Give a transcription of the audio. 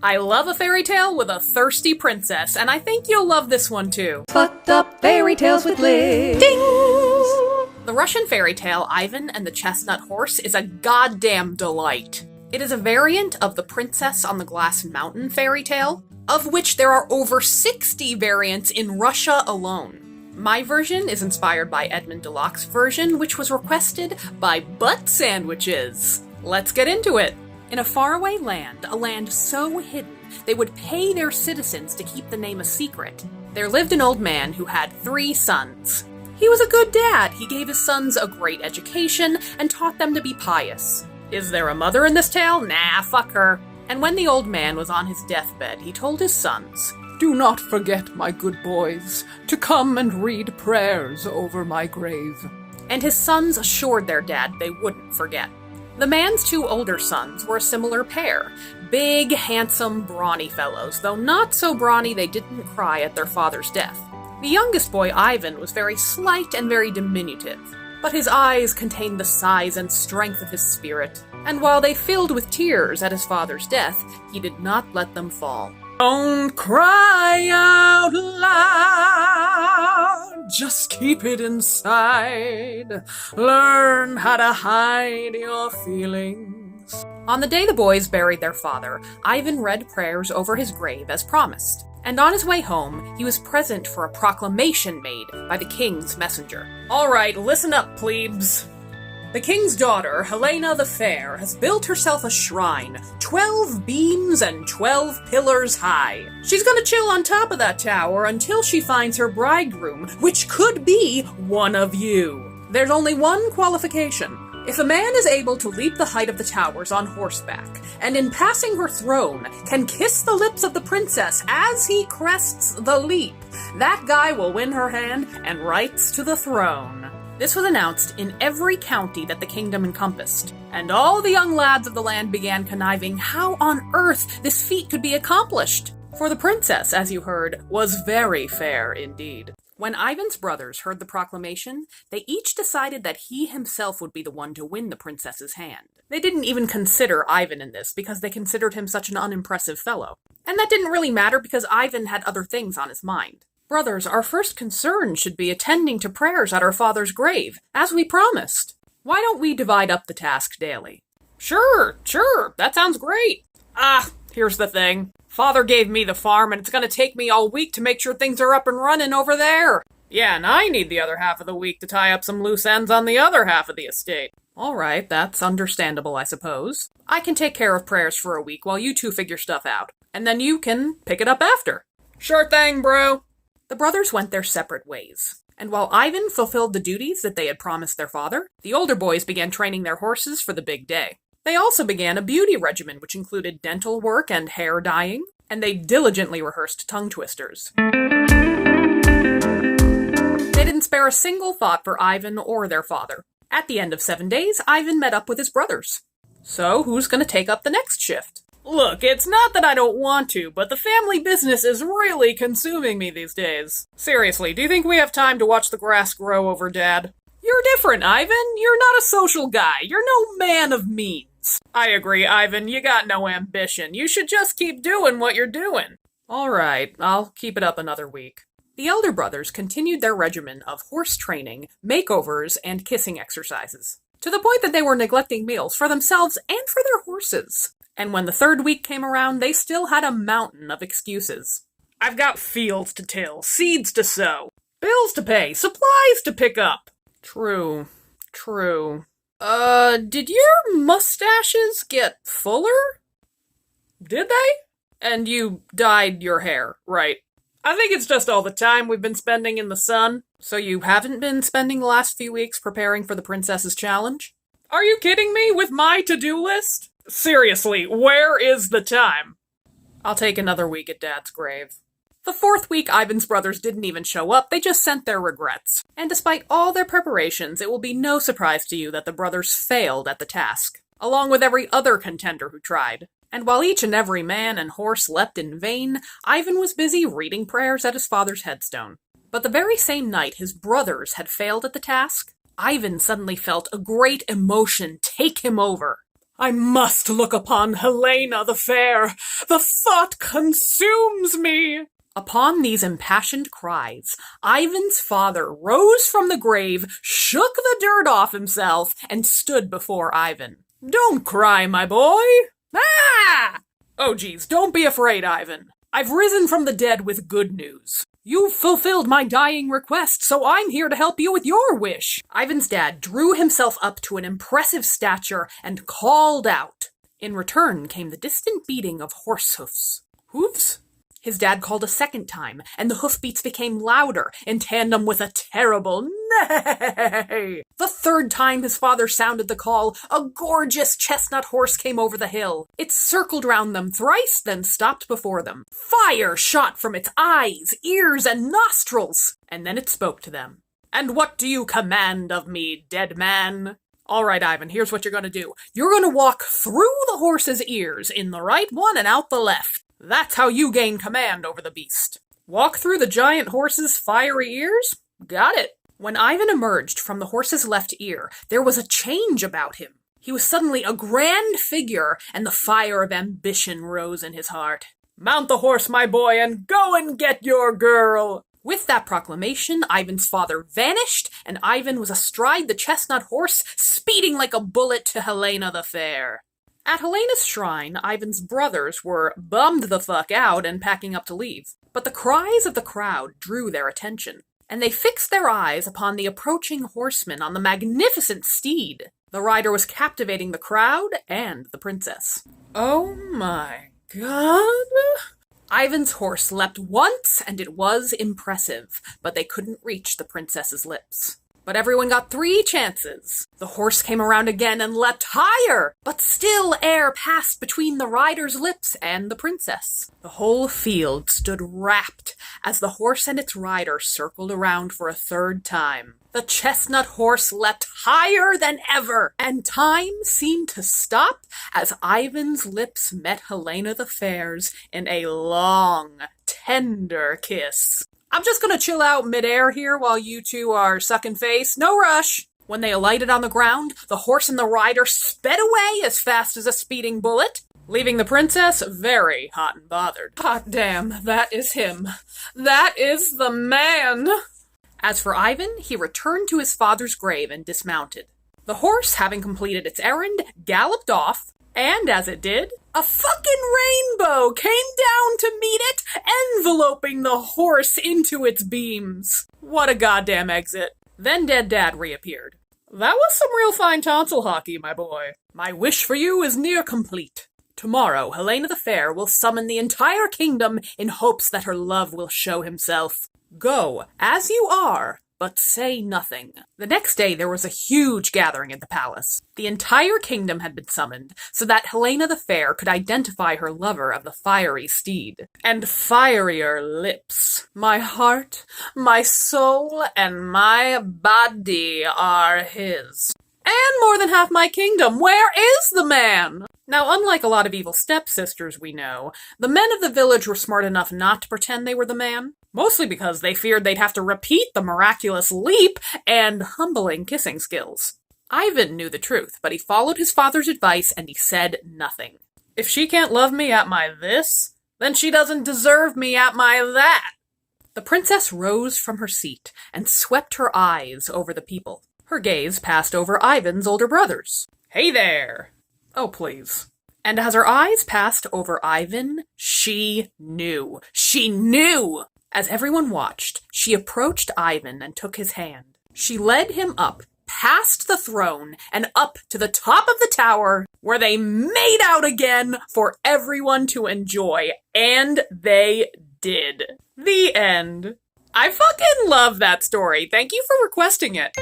I love a fairy tale with a thirsty princess, and I think you'll love this one too. Fucked up fairy tales with Liz. Ding! The Russian fairy tale Ivan and the Chestnut Horse is a goddamn delight. It is a variant of the Princess on the Glass Mountain fairy tale, of which there are over 60 variants in Russia alone. My version is inspired by Edmund Dulac's version, which was requested by butt sandwiches. Let's get into it. In a faraway land, a land so hidden they would pay their citizens to keep the name a secret, there lived an old man who had 3 sons. He was a good dad. He gave his sons a great education and taught them to be pious. Is there a mother in this tale? Nah, fuck her. And when the old man was on his deathbed, he told his sons, "Do not forget, my good boys, to come and read prayers over my grave." And his sons assured their dad they wouldn't forget. The man's 2 older sons were a similar pair. Big, handsome, brawny fellows, though not so brawny they didn't cry at their father's death. The youngest boy, Ivan, was very slight and very diminutive, but his eyes contained the size and strength of his spirit, and while they filled with tears at his father's death, he did not let them fall. Don't cry out loud, just keep it inside. Learn how to hide your feelings. On the day the boys buried their father, Ivan read prayers over his grave as promised, and on his way home, he was present for a proclamation made by the king's messenger. All right, listen up, plebes. The king's daughter, Helena the Fair, has built herself a shrine, 12 beams and 12 pillars high. She's gonna chill on top of that tower until she finds her bridegroom, which could be one of you. There's only one qualification. If a man is able to leap the height of the towers on horseback, and in passing her throne, can kiss the lips of the princess as he crests the leap, that guy will win her hand and rights to the throne. This was announced in every county that the kingdom encompassed, and all the young lads of the land began conniving how on earth this feat could be accomplished. For the princess, as you heard, was very fair indeed. When Ivan's brothers heard the proclamation, they each decided that he himself would be the one to win the princess's hand. They didn't even consider Ivan in this because they considered him such an unimpressive fellow. And that didn't really matter because Ivan had other things on his mind. Brothers, our first concern should be attending to prayers at our father's grave, as we promised. Why don't we divide up the task daily? Sure, that sounds great. Here's the thing. Father gave me the farm, and it's gonna take me all week to make sure things are up and running over there. Yeah, and I need the other half of the week to tie up some loose ends on the other half of the estate. All right, that's understandable, I suppose. I can take care of prayers for a week while you two figure stuff out, and then you can pick it up after. Sure thing, bro. The brothers went their separate ways, and while Ivan fulfilled the duties that they had promised their father, the older boys began training their horses for the big day. They also began a beauty regimen which included dental work and hair dyeing, and they diligently rehearsed tongue twisters. They didn't spare a single thought for Ivan or their father. At the end of 7 days, Ivan met up with his brothers. So, who's going to take up the next shift? Look, it's not that I don't want to, but the family business is really consuming me these days. Seriously, do you think we have time to watch the grass grow over Dad? You're different, Ivan. You're not a social guy. You're no man of means. I agree, Ivan. You got no ambition. You should just keep doing what you're doing. All right, I'll keep it up another week. The elder brothers continued their regimen of horse training, makeovers, and kissing exercises, to the point that they were neglecting meals for themselves and for their horses. And when the 3rd week came around, they still had a mountain of excuses. I've got fields to till, seeds to sow, bills to pay, supplies to pick up. True. Did your mustaches get fuller? Did they? And you dyed your hair, right? I think it's just all the time we've been spending in the sun. So you haven't been spending the last few weeks preparing for the princess's challenge? Are you kidding me with my to-do list? Seriously, where is the time? I'll take another week at Dad's grave. The 4th week, Ivan's brothers didn't even show up, they just sent their regrets. And despite all their preparations, it will be no surprise to you that the brothers failed at the task, along with every other contender who tried. And while each and every man and horse leapt in vain, Ivan was busy reading prayers at his father's headstone. But the very same night his brothers had failed at the task, Ivan suddenly felt a great emotion take him over. I must look upon Helena the fair. The thought consumes me. Upon these impassioned cries, Ivan's father rose from the grave, shook the dirt off himself, and stood before Ivan. Don't cry, my boy. Ah! Oh, geez, don't be afraid, Ivan. I've risen from the dead with good news. You've fulfilled my dying request, so I'm here to help you with your wish. Ivan's dad drew himself up to an impressive stature and called out. In return came the distant beating of horse hoofs. Hoofs? His dad called a second time, and the hoofbeats became louder, in tandem with a terrible neigh. The third time his father sounded the call, a gorgeous chestnut horse came over the hill. It circled round them thrice, then stopped before them. Fire shot from its eyes, ears, and nostrils, and then it spoke to them. And what do you command of me, dead man? All right, Ivan, here's what you're going to do. You're going to walk through the horse's ears, in the right one and out the left. That's how you gain command over the beast. Walk through the giant horse's fiery ears? Got it. When Ivan emerged from the horse's left ear, there was a change about him. He was suddenly a grand figure, and the fire of ambition rose in his heart. Mount the horse, my boy, and go and get your girl. With that proclamation, Ivan's father vanished, and Ivan was astride the chestnut horse, speeding like a bullet to Helena the Fair. At Helena's shrine, Ivan's brothers were bummed the fuck out and packing up to leave. But the cries of the crowd drew their attention, and they fixed their eyes upon the approaching horseman on the magnificent steed. The rider was captivating the crowd and the princess. Oh my god! Ivan's horse leapt once, and it was impressive, but they couldn't reach the princess's lips. But everyone got 3 chances. The horse came around again and leapt higher, but still air passed between the rider's lips and the princess. The whole field stood rapt as the horse and its rider circled around for a 3rd time. The chestnut horse leapt higher than ever, and time seemed to stop as Ivan's lips met Helena the Fair's in a long, tender kiss. I'm just gonna chill out midair here while you two are sucking face. No rush. When they alighted on the ground, the horse and the rider sped away as fast as a speeding bullet, leaving the princess very hot and bothered. Hot damn, that is him. That is the man. As for Ivan, he returned to his father's grave and dismounted. The horse, having completed its errand, galloped off, and as it did, a fucking rainbow came down to meet it, enveloping the horse into its beams. What a goddamn exit. Then Dead Dad reappeared. That was some real fine tonsil hockey, my boy. My wish for you is near complete. Tomorrow, Helena the Fair will summon the entire kingdom in hopes that her love will show himself. Go, as you are, but say nothing. The next day there was a huge gathering at the palace. The entire kingdom had been summoned, so that Helena the Fair could identify her lover of the fiery steed. And fierier lips. My heart, my soul, and my body are his. And more than half my kingdom. Where is the man? Now, unlike a lot of evil stepsisters we know, the men of the village were smart enough not to pretend they were the man, mostly because they feared they'd have to repeat the miraculous leap and humbling kissing skills. Ivan knew the truth, but he followed his father's advice and he said nothing. If she can't love me at my this, then she doesn't deserve me at my that. The princess rose from her seat and swept her eyes over the people. Her gaze passed over Ivan's older brothers. Hey there! Oh, please. And as her eyes passed over Ivan, she knew. She knew! As everyone watched, she approached Ivan and took his hand. She led him up, past the throne, and up to the top of the tower, where they made out again for everyone to enjoy. And they did. The end. I fucking love that story. Thank you for requesting it.